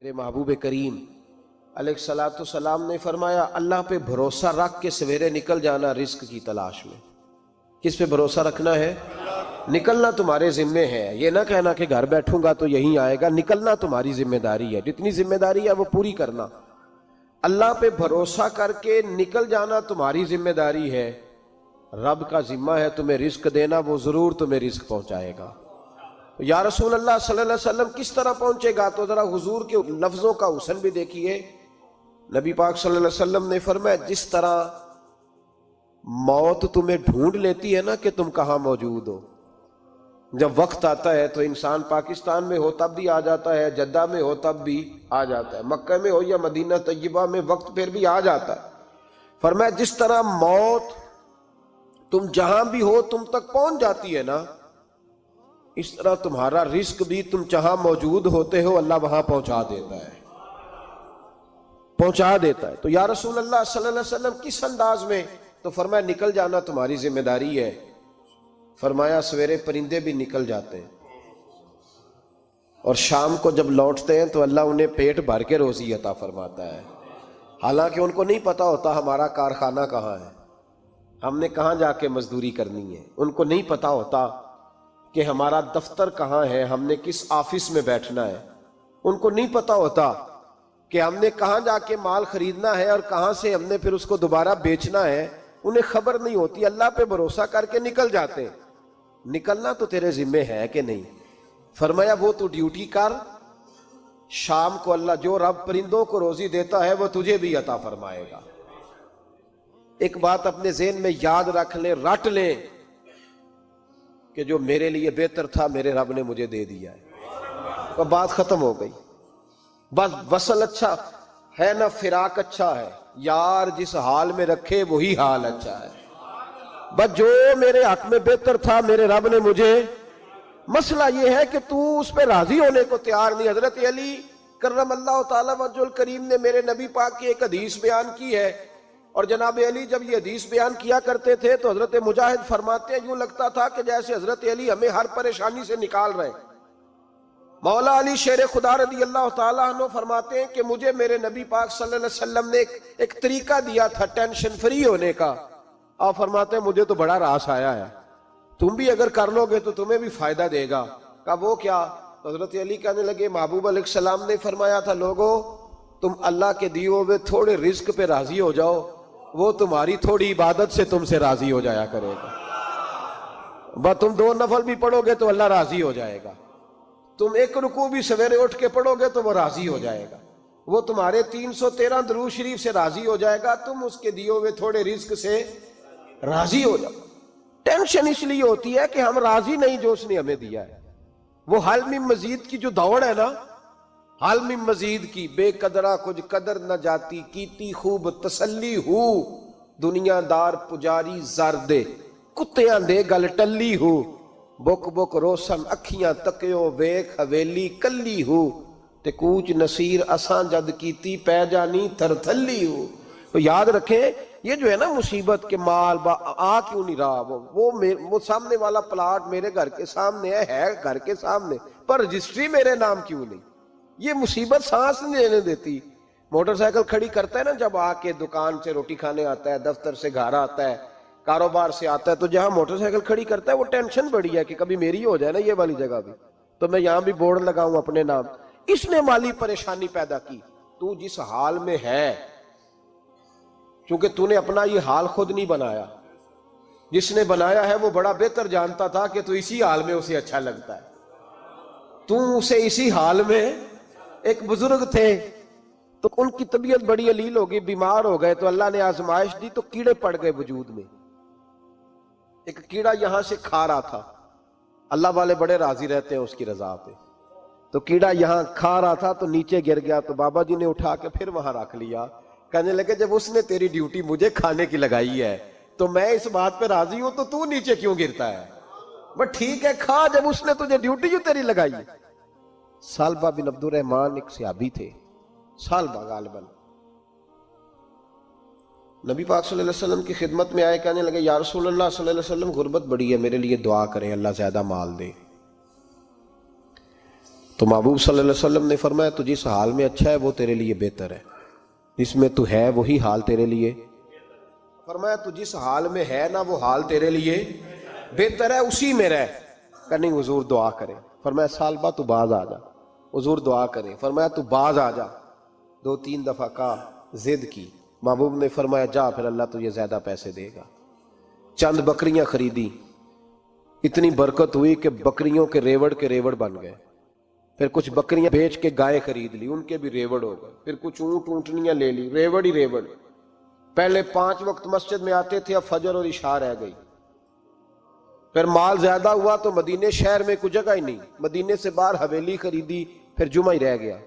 میرے محبوب کریم علیہ الصلوۃ والسلام نے فرمایا اللہ پہ بھروسہ رکھ کے سویرے نکل جانا رزق کی تلاش میں۔ کس پہ بھروسہ رکھنا ہے؟ نکلنا تمہارے ذمے ہے، یہ نہ کہنا کہ گھر بیٹھوں گا تو یہیں آئے گا، نکلنا تمہاری ذمہ داری ہے، جتنی ذمہ داری ہے وہ پوری کرنا۔ اللہ پہ بھروسہ کر کے نکل جانا تمہاری ذمہ داری ہے، رب کا ذمہ ہے تمہیں رزق دینا، وہ ضرور تمہیں رزق پہنچائے گا۔ یا رسول اللہ صلی اللہ علیہ وسلم کس طرح پہنچے گا؟ تو ذرا حضور کے لفظوں کا حسن بھی دیکھیے۔ نبی پاک صلی اللہ علیہ وسلم نے فرمایا جس طرح موت تمہیں ڈھونڈ لیتی ہے نا کہ تم کہاں موجود ہو، جب وقت آتا ہے تو انسان پاکستان میں ہو تب بھی آ جاتا ہے، جدہ میں ہو تب بھی آ جاتا ہے، مکہ میں ہو یا مدینہ طیبہ میں وقت پھر بھی آ جاتا ہے۔ فرمایا جس طرح موت تم جہاں بھی ہو تم تک پہنچ جاتی ہے نا، اس طرح تمہارا رزق بھی تم جہاں موجود ہوتے ہو اللہ وہاں پہنچا دیتا ہے، پہنچا دیتا ہے۔ تو یا رسول اللہ صلی اللہ علیہ وسلم کس انداز میں؟ تو فرمایا نکل جانا تمہاری ذمہ داری ہے۔ فرمایا سویرے پرندے بھی نکل جاتے ہیں اور شام کو جب لوٹتے ہیں تو اللہ انہیں پیٹ بھر کے روزی عطا فرماتا ہے، حالانکہ ان کو نہیں پتا ہوتا ہمارا کارخانہ کہاں ہے، ہم نے کہاں جا کے مزدوری کرنی ہے، ان کو نہیں پتا ہوتا کہ ہمارا دفتر کہاں ہے، ہم نے کس آفس میں بیٹھنا ہے، ان کو نہیں پتا ہوتا کہ ہم نے کہاں جا کے مال خریدنا ہے اور کہاں سے ہم نے پھر اس کو دوبارہ بیچنا ہے، انہیں خبر نہیں ہوتی۔ اللہ پہ بھروسہ کر کے نکل جاتے ہیں۔ نکلنا تو تیرے ذمے ہے کہ نہیں؟ فرمایا وہ تو ڈیوٹی کر، شام کو اللہ جو رب پرندوں کو روزی دیتا ہے وہ تجھے بھی عطا فرمائے گا۔ ایک بات اپنے ذہن میں یاد رکھ لیں، رٹ لیں کہ جو میرے لیے بہتر تھا میرے رب نے مجھے دے دیا ہے، تو بات ختم ہو گئی۔ بس وصل اچھا ہے نہ فراق اچھا ہے، یار جس حال میں رکھے وہی حال اچھا ہے۔ بس جو میرے حق میں بہتر تھا میرے رب نے مجھے، مسئلہ یہ ہے کہ تو اس پہ راضی ہونے کو تیار نہیں۔ حضرت علی کرم اللہ تعالیٰ وجہ الکریم نے میرے نبی پاک کی ایک حدیث بیان کی ہے، اور جناب علی جب یہ حدیث بیان کیا کرتے تھے تو حضرت مجاہد فرماتے ہیں یوں لگتا تھا کہ جیسے حضرت علی ہمیں ہر پریشانی سے نکال رہے ہیں۔ مولا علی شیر خدا رضی اللہ تعالیٰ عنہ فرماتے ہیں کہ مجھے میرے نبی پاک صلی اللہ علیہ وسلم نے ایک طریقہ دیا تھا ٹینشن فری ہونے کا۔ آپ فرماتے ہیں مجھے تو بڑا راس آیا ہے، تم بھی اگر کر لو گے تو تمہیں بھی فائدہ دے گا۔ کہا وہ کیا؟ تو حضرت علی کہنے لگے محبوب علیہ السلام نے فرمایا تھا لوگو تم اللہ کے دیے ہوئے تھوڑے رزق پہ راضی ہو جاؤ، وہ تمہاری تھوڑی عبادت سے تم سے راضی ہو جایا کرے گا۔ بس تم 2 نفل بھی پڑھو گے تو اللہ راضی ہو جائے گا، تم 1 رکوع بھی سویرے اٹھ کے پڑھو گے تو وہ راضی ہو جائے گا، وہ تمہارے 313 درود شریف سے راضی ہو جائے گا، تم اس کے دیے ہوئے تھوڑے رزق سے راضی ہو جاؤ۔ ٹینشن اس لیے ہوتی ہے کہ ہم راضی نہیں جو اس نے ہمیں دیا ہے۔ وہ حل میں مزید کی جو دوڑ ہے نا، حل میں مزید کی، بے قدرہ کچھ قدر نہ جاتی، کیتی خوب تسلی ہو، دنیا دار پجاری زردے، کتیاں دے گل ٹلی ہو، بک بک روشن اکھیاں تکیو ویکھ حویلی کلی ہو، تے کوچ نصیر اساں جد کیتی پہ جانی تھر تھلی ہو۔ تو یاد رکھیں یہ جو ہے نا مصیبت کے مال آ کیوں نہیں رہا، وہ سامنے والا پلاٹ میرے گھر کے سامنے ہے گھر کے سامنے، پر رجسٹری میرے نام کیوں نہیں؟ یہ مصیبت سانس نہیں لینے دیتی۔ موٹر سائیکل کھڑی کرتا ہے نا جب آ کے دکان سے روٹی کھانے آتا ہے، دفتر سے گھر آتا ہے، کاروبار سے آتا ہے، تو جہاں موٹر سائیکل کھڑی کرتا ہے وہ ٹینشن بڑی ہے کہ کبھی میری ہو جائے نا یہ والی جگہ بھی، تو میں یہاں بھی بورڈ لگاؤں اپنے نام۔ اس نے مالی پریشانی پیدا کی۔ تو جس حال میں ہے، کیونکہ تو نے اپنا یہ حال خود نہیں بنایا، جس نے بنایا ہے وہ بڑا بہتر جانتا تھا کہ تو اسی حال میں اسے اچھا لگتا ہے۔ تو اسے اسی حال میں، ایک بزرگ تھے تو ان کی طبیعت بڑی علیل ہو گئی، بیمار ہو گئے، تو اللہ نے آزمائش دی تو کیڑے پڑ گئے وجود میں۔ ایک کیڑا یہاں سے کھا رہا تھا، اللہ والے بڑے راضی رہتے ہیں اس کی رضا پہ، تو کیڑا یہاں کھا رہا تھا تو نیچے گر گیا، تو بابا جی نے اٹھا کے پھر وہاں رکھ لیا، کہنے لگے جب اس نے تیری ڈیوٹی مجھے کھانے کی لگائی ہے تو میں اس بات پہ راضی ہوں تو نیچے کیوں گرتا ہے؟ بس ٹھیک ہے کھا، جب اس نے تجھے ڈیوٹی جو تیری لگائی ہے۔ سالبہ بن عبد الرحمن ایک صحابی تھے، سالبہ غالباً، نبی پاک صلی اللہ علیہ وسلم کی خدمت میں آئے، کہنے لگے یا رسول اللہ صلی اللہ علیہ وسلم غربت بڑی ہے، میرے لیے دعا کریں اللہ زیادہ مال دے۔ تو محبوب صلی اللہ علیہ وسلم نے فرمایا تو جس حال میں اچھا ہے وہ تیرے لیے بہتر ہے، جس میں تو ہے وہی حال تیرے لیے، فرمایا تو جس حال میں ہے نا وہ حال تیرے لیے بہتر ہے، اسی میں رہ۔ کہ نہیں حضور دعا کرے، فرمایا سال بعد تو باز آ جا، حضور دعا کرے، فرمایا تو باز آ جا، 2-3 دفعہ کہا، ضد کی، محبوب نے فرمایا جا پھر اللہ تجھے زیادہ پیسے دے گا۔ چند بکریاں خریدی، اتنی برکت ہوئی کہ بکریوں کے ریوڑ بن گئے، پھر کچھ بکریاں بیچ کے گائے خرید لی، ان کے بھی ریوڑ ہو گئے، پھر کچھ اونٹ اونٹنیاں لے لی، ریوڑ ہی ریوڑ۔ پہلے 5 وقت مسجد میں آتے تھے، اب فجر اور عشاء رہ گئی۔ پھر مال زیادہ ہوا تو مدینے شہر میں کوئی جگہ ہی نہیں، مدینے سے باہر حویلی خریدی، پھر جمعہ ہی رہ گیا،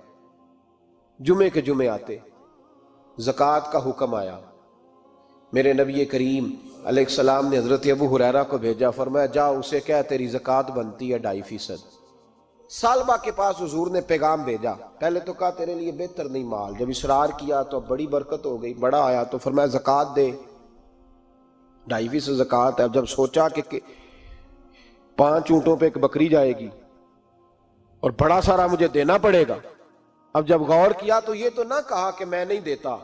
جمعے کے جمعے آتے۔ زکوٰۃ کا حکم آیا، میرے نبی کریم علیہ السلام نے حضرت ابو ہریرہ کو بھیجا، فرمایا جا اسے کہہ تیری زکوٰۃ بنتی ہے 2.5%۔ سالبہ کے پاس حضور نے پیغام بھیجا، پہلے تو کہا تیرے لیے بہتر نہیں مال، جب اصرار کیا تو اب بڑی برکت ہو گئی، بڑا آیا تو فرمایا زکوٰۃ دے، 2.5% زکوٰۃ ہے۔ اب جب سوچا کہ 5 اونٹوں پہ ایک بکری جائے گی اور بڑا سارا مجھے دینا پڑے گا، اب جب غور کیا تو یہ تو نہ کہا کہ میں نہیں دیتا۔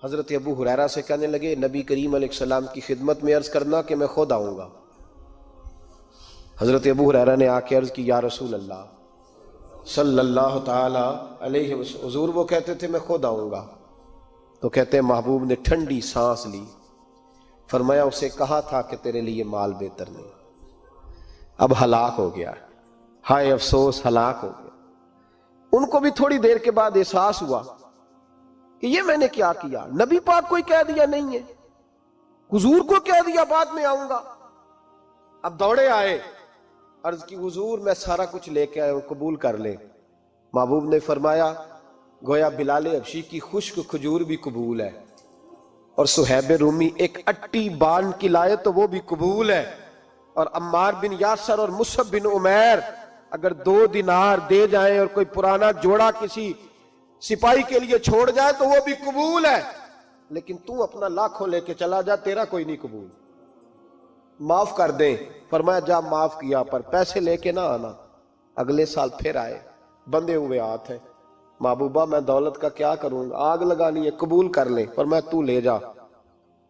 حضرت ابو ہریرہ سے کہنے لگے نبی کریم علیہ السلام کی خدمت میں عرض کرنا کہ میں خود آؤں گا۔ حضرت ابو ہریرہ نے آ کے عرض کی یا رسول اللہ صلی اللہ تعالی علیہ وسلم، حضور وہ کہتے تھے میں خود آؤں گا، تو کہتے ہیں محبوب نے ٹھنڈی سانس لی، فرمایا اسے کہا تھا کہ تیرے لیے مال بہتر نہیں، اب ہلاک ہو گیا، ہائے افسوس ہلاک ہو گیا۔ ان کو بھی تھوڑی دیر کے بعد احساس ہوا کہ یہ میں نے کیا کیا، نبی پاک کوئی کہہ دیا نہیں ہے، حضور کو کہہ دیا بعد میں آؤں گا۔ اب دوڑے آئے، عرض کی حضور میں سارا کچھ لے کے آیا ہوں، قبول کر لیں۔ محبوب نے فرمایا گویا بلال حبشی کی خشک کھجور بھی قبول ہے، اور صہیب رومی ایک اٹی بان کی لائے تو وہ بھی قبول ہے، اور عمار بن یاسر اور مصعب بن عمیر اگر 2 دینار دے جائیں اور کوئی پرانا جوڑا کسی سپاہی کے لیے چھوڑ جائے تو وہ بھی قبول ہے، لیکن تو اپنا لاکھوں لے کے چلا جا، تیرا کوئی نہیں قبول، معاف کر دیں۔ فرمایا جا معاف کیا، پر پیسے لے کے نہ آنا۔ اگلے سال پھر آئے، بندے ہوئے ہاتھ ہیں، محبوبہ میں دولت کا کیا کروں گا، آگ لگانی ہے، قبول کر لیں۔ فرمایا تو لے جا،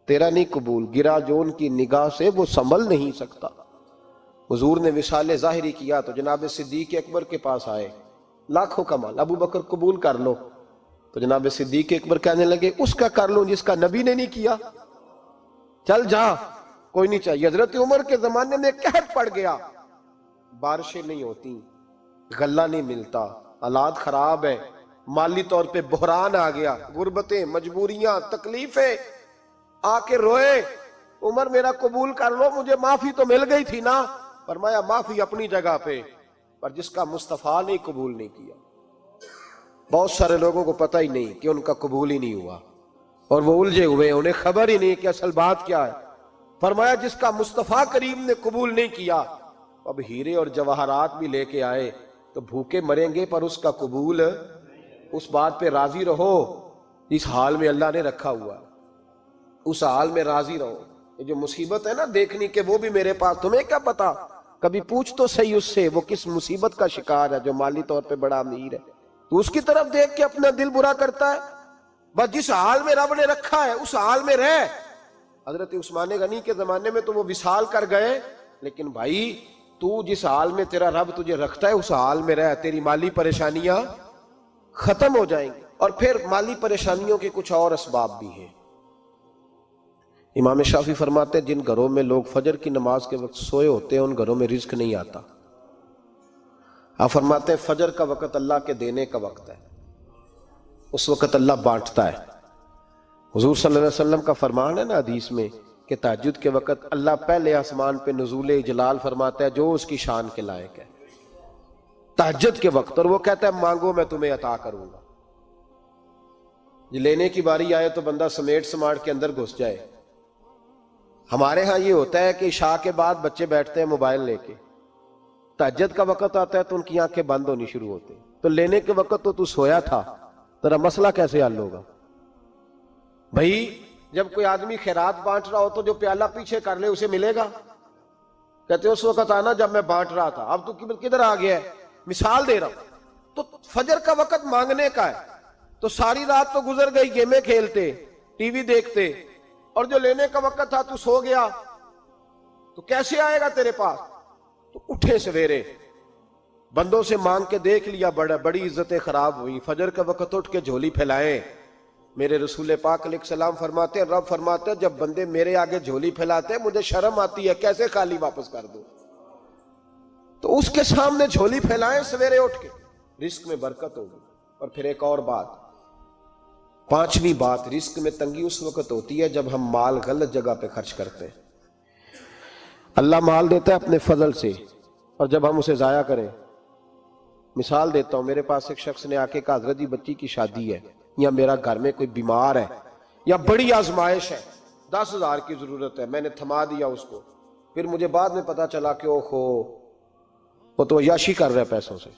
تیرا نہیں قبول، گرا جو ان کی نگاہ سے وہ سنبھل نہیں سکتا۔ حضور نے وصال ظاہری کیا تو جناب صدیق اکبر کے پاس آئے، لاکھوں کا مال، ابو بکر قبول کر لو، تو جناب صدیق اکبر کہنے لگے اس کا کر لوں جس کا نبی نے نہیں کیا، چل جا کوئی نہیں چاہیے۔ حضرت عمر کے زمانے میں قحط پڑ گیا، بارشیں نہیں ہوتی، غلہ نہیں ملتا، حالات خراب ہے، مالی طور پہ بحران آ گیا، غربتیں، مجبوریاں، تکلیفیں، آ کے روئے، عمر میرا قبول کر لو، مجھے معافی تو مل گئی تھی نا۔ فرمایا معافی اپنی جگہ پہ، پر جس کا مصطفیٰ نے قبول نہیں کیا۔ بہت سارے لوگوں کو پتہ ہی نہیں کہ ان کا قبول ہی نہیں ہوا، اور وہ الجھے ہوئے، انہیں خبر ہی نہیں کہ اصل بات کیا ہے۔ فرمایا جس کا مصطفیٰ کریم نے قبول نہیں کیا، اب ہیرے اور جواہرات بھی لے کے آئے تو بھوکے مریں گے، پر اس کا قبول، اس بات پہ راضی رہو جس حال میں اللہ نے رکھا ہوا، اس حال میں راضی رہو۔ یہ جو مصیبت ہے نا دیکھنی کہ وہ بھی میرے پاس، تمہیں کیا پتا، کبھی پوچھ تو صحیح اس سے وہ کس مصیبت کا شکار ہے، جو مالی طور پہ بڑا امیر ہے، تو اس کی طرف دیکھ کے اپنا دل برا کرتا ہے؟ بس جس حال میں رب نے رکھا ہے اس حال میں رہ۔ حضرت عثمان غنی کے زمانے میں تو وہ وصال کر گئے، لیکن بھائی تو جس حال میں تیرا رب تجھے رکھتا ہے اس حال میں رہ، تیری مالی پریشانیاں ختم ہو جائیں گی۔ اور پھر مالی پریشانیوں کے کچھ اور اسباب بھی ہیں۔ امام شافعی فرماتے ہیں جن گھروں میں لوگ فجر کی نماز کے وقت سوئے ہوتے ہیں ان گھروں میں رزق نہیں آتا۔ آپ فرماتے ہیں فجر کا وقت اللہ کے دینے کا وقت ہے، اس وقت اللہ بانٹتا ہے۔ حضور صلی اللہ علیہ وسلم کا فرمان ہے نا حدیث میں کہ تہجد کے وقت اللہ پہلے آسمان پہ نزول اجلال فرماتا ہے جو اس کی شان کے لائق ہے تہجد کے وقت، اور وہ کہتا ہے مانگو میں تمہیں عطا کروں گا۔ لینے کی باری آئے تو بندہ سمیٹ سماٹ کے اندر گھس جائے۔ ہمارے ہاں یہ ہوتا ہے کہ عشاء کے بعد بچے بیٹھتے ہیں موبائل لے کے، تہجد کا وقت آتا ہے تو ان کی آنکھیں بند ہونی شروع ہوتی، تو لینے کے وقت تو سویا تھا، تیرا مسئلہ کیسے حل ہوگا؟ بھائی جب کوئی آدمی خیرات بانٹ رہا ہو تو جو پیالہ پیچھے کر لے اسے ملے گا؟ کہتے اس وقت آنا جب میں بانٹ رہا تھا، اب تو کدھر آ گیا ہے؟ مثال دے رہا ہوں. تو فجر کا وقت مانگنے کا ہے، تو ساری رات تو گزر گئی گیمیں کھیلتے، ٹی وی دیکھتے، اور جو لینے کا وقت تھا تو سو گیا، تو کیسے آئے گا تیرے پاس؟ تو اٹھے سویرے، بندوں سے مانگ کے دیکھ لیا، بڑی عزتیں خراب ہوئی. فجر کا وقت اٹھ کے جھولی پھیلائیں. میرے رسول پاک علیہ السلام فرماتے ہیں، رب فرماتے ہیں جب بندے میرے آگے جھولی پھیلاتے ہیں مجھے شرم آتی ہے، کیسے خالی واپس کر دوں. تو اس کے سامنے جھولی پھیلائیں سویرے اٹھ کے، رزق میں برکت ہوگی. اور پھر ایک اور بات، پانچویں بات، رزق میں تنگی اس وقت ہوتی ہے جب ہم مال غلط جگہ پہ خرچ کرتے ہیں. اللہ مال دیتا ہے اپنے فضل سے، اور جب ہم اسے ضائع کریں. مثال دیتا ہوں، میرے پاس ایک شخص نے آ کے کہا حضرت جی بچی کی شادی ہے، یا میرا گھر میں کوئی بیمار ہے، یا بڑی آزمائش ہے، 10,000 کی ضرورت ہے. میں نے تھما دیا اس کو. پھر مجھے بعد میں پتا چلا کہ اوہو وہ تو عیاشی کر رہا ہے پیسوں سے،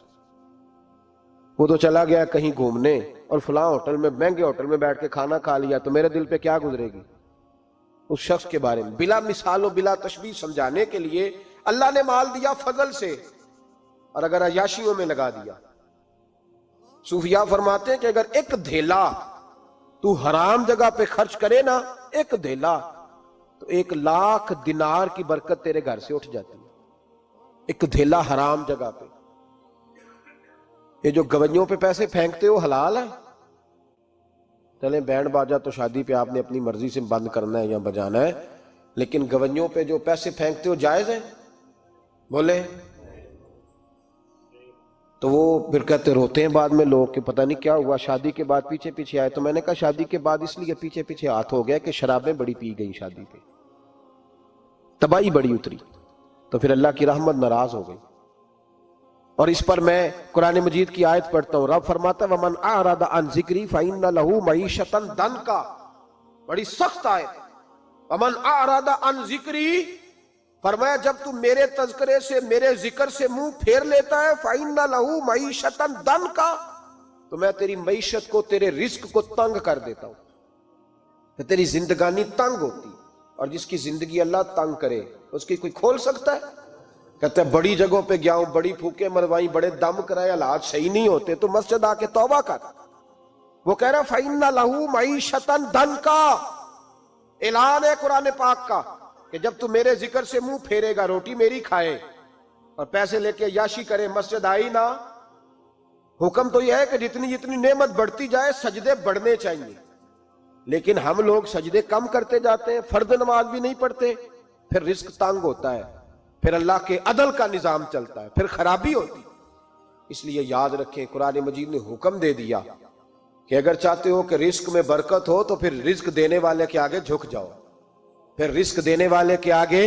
وہ تو چلا گیا کہیں گھومنے اور فلاں ہوٹل میں، مہنگے ہوٹل میں بیٹھ کے کھانا کھا لیا. تو میرے دل پہ کیا گزرے گی اس شخص کے بارے میں؟ بلا مثال و بلا تشبیہ سمجھانے کے لیے اللہ نے مال دیا فضل سے، اور اگر عیاشیوں میں لگا دیا. صوفیاء فرماتے ہیں کہ اگر ایک دھیلا تو حرام جگہ پہ خرچ کرے نا، ایک دھیلا، تو 1,00,000 دینار کی برکت تیرے گھر سے اٹھ جاتی ہے. ایک دھیلا حرام جگہ پہ. یہ جو گویوں پہ پیسے پھینکتے ہو حلال ہے؟ چلیں بینڈ باجا تو شادی پہ آپ نے اپنی مرضی سے بند کرنا ہے یا بجانا ہے، لیکن گویوں پہ جو پیسے پھینکتے ہو جائز ہے؟ بولے. تو وہ پھر کہتے روتے ہیں بعد میں لوگ کہ پتہ نہیں کیا ہوا، شادی کے بعد پیچھے پیچھے آئے. تو میں نے کہا شادی کے بعد اس لیے پیچھے پیچھے ہاتھ ہو گیا کہ شرابیں بڑی پی گئی، شادی پہ تباہی بڑی اتری، تو پھر اللہ کی رحمت ناراض ہو گئی. اور اس پر میں قرآن مجید کی آیت پڑھتا ہوں، رب فرماتا ہے وَمَنْ أَعْرَضَ عَنْ ذِكْرِي فَإِنَّ لَهُ مَعِيشَةً ضَنْكًا. بڑی سخت آیت. وَمَنْ أَعْرَضَ عَنْ ذِكْرِي، فرمایا جب تم میرے تذکرے سے، میرے ذکر سے منہ پھیر لیتا ہے، فَإِنَّ لَهُ مَعِيشَةً ضَنْكًا، تو میں تیری معیشت کو، تیرے رزق کو تنگ کر دیتا ہوں. کہ تیری زندگانی تنگ ہوتی، اور جس کی زندگی اللہ تنگ کرے اس کی کوئی کھول سکتا ہے؟ کہتے ہیں بڑی جگہوں پہ گیا ہوں، بڑی پھوکے مروائی، بڑے دم کرائے، حالات صحیح نہیں ہوتے، تو مسجد آ کے توبہ کر. وہ کہہ رہا فَإِنَّ لَهُ مَعِيشَةً ضَنْكًا. اعلان ہے قرآن پاک کا کہ جب تو میرے ذکر سے منہ پھیرے گا، روٹی میری کھائے اور پیسے لے کے عیاشی کرے، مسجد آئی نہ. حکم تو یہ ہے کہ جتنی جتنی نعمت بڑھتی جائے سجدے بڑھنے چاہیے، لیکن ہم لوگ سجدے کم کرتے جاتے ہیں، فرض نماز بھی نہیں پڑھتے، پھر رزق تنگ ہوتا ہے، پھر اللہ کے عدل کا نظام چلتا ہے، پھر خرابی ہوتی. اس لیے یاد رکھیں قرآن مجید نے حکم دے دیا کہ اگر چاہتے ہو کہ رزق میں برکت ہو تو پھر رزق دینے والے کے آگے جھک جاؤ، پھر رزق دینے والے کے آگے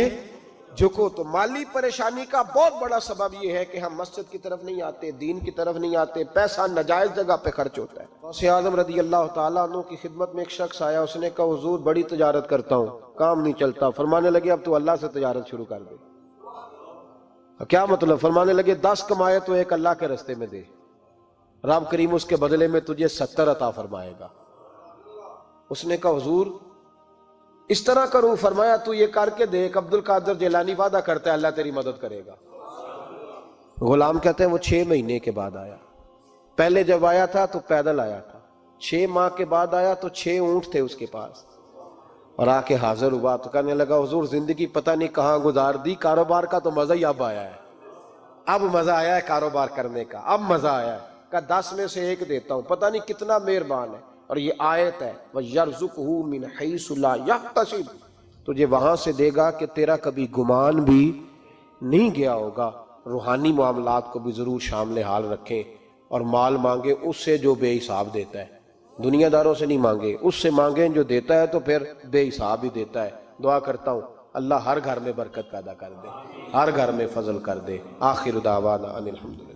جھکو. تو مالی پریشانی کا بہت بڑا سبب یہ ہے کہ ہم مسجد کی طرف نہیں آتے، دین کی طرف نہیں آتے، پیسہ ناجائز جگہ پہ خرچ ہوتا ہے. غوث اعظم رضی اللہ تعالیٰ عنہ کی خدمت میں ایک شخص آیا، اس نے کہا حضور بڑی تجارت کرتا ہوں، کام نہیں چلتا. فرمانے لگے اب تو اللہ سے تجارت شروع کر دے. کیا مطلب؟ فرمانے لگے 10 کمائے تو ایک اللہ کے رستے میں دے، رب کریم اس کے بدلے میں تجھے 70 عطا فرمائے گا. اس نے کہا حضور اس طرح کروں؟ فرمایا تو یہ کر کے دیکھ، عبد القادر جیلانی وعدہ کرتا ہے اللہ تیری مدد کرے گا. غلام کہتے ہیں وہ 6 مہینے کے بعد آیا. پہلے جب آیا تھا تو پیدل آیا تھا، 6 ماہ کے بعد آیا تو 6 اونٹ تھے اس کے پاس، اور آ کے حاضر ہوا تو کہنے لگا حضور زندگی پتہ نہیں کہاں گزار دی، کاروبار کا تو مزہ ہی اب آیا ہے، اب مزہ آیا ہے کاروبار کرنے کا، اب مزہ آیا ہے. کہا 10 میں سے 1 دیتا ہوں، پتہ نہیں کتنا مہربان ہے. اور یہ آیت ہے وَيَرْزُقْهُ مِنْ حَيْثُ لَا يَحْتَسِبُ، تجھے وہاں سے دے گا کہ تیرا کبھی گمان بھی نہیں گیا ہوگا. روحانی معاملات کو بھی ضرور شامل حال رکھیں، اور مال مانگے اس سے جو بے حساب دیتا ہے، دنیا داروں سے نہیں مانگے، اس سے مانگیں جو دیتا ہے تو پھر بے حساب ہی دیتا ہے. دعا کرتا ہوں اللہ ہر گھر میں برکت پیدا کر دے، ہر گھر میں فضل کر دے. آخر دعوانا ان الحمدللہ.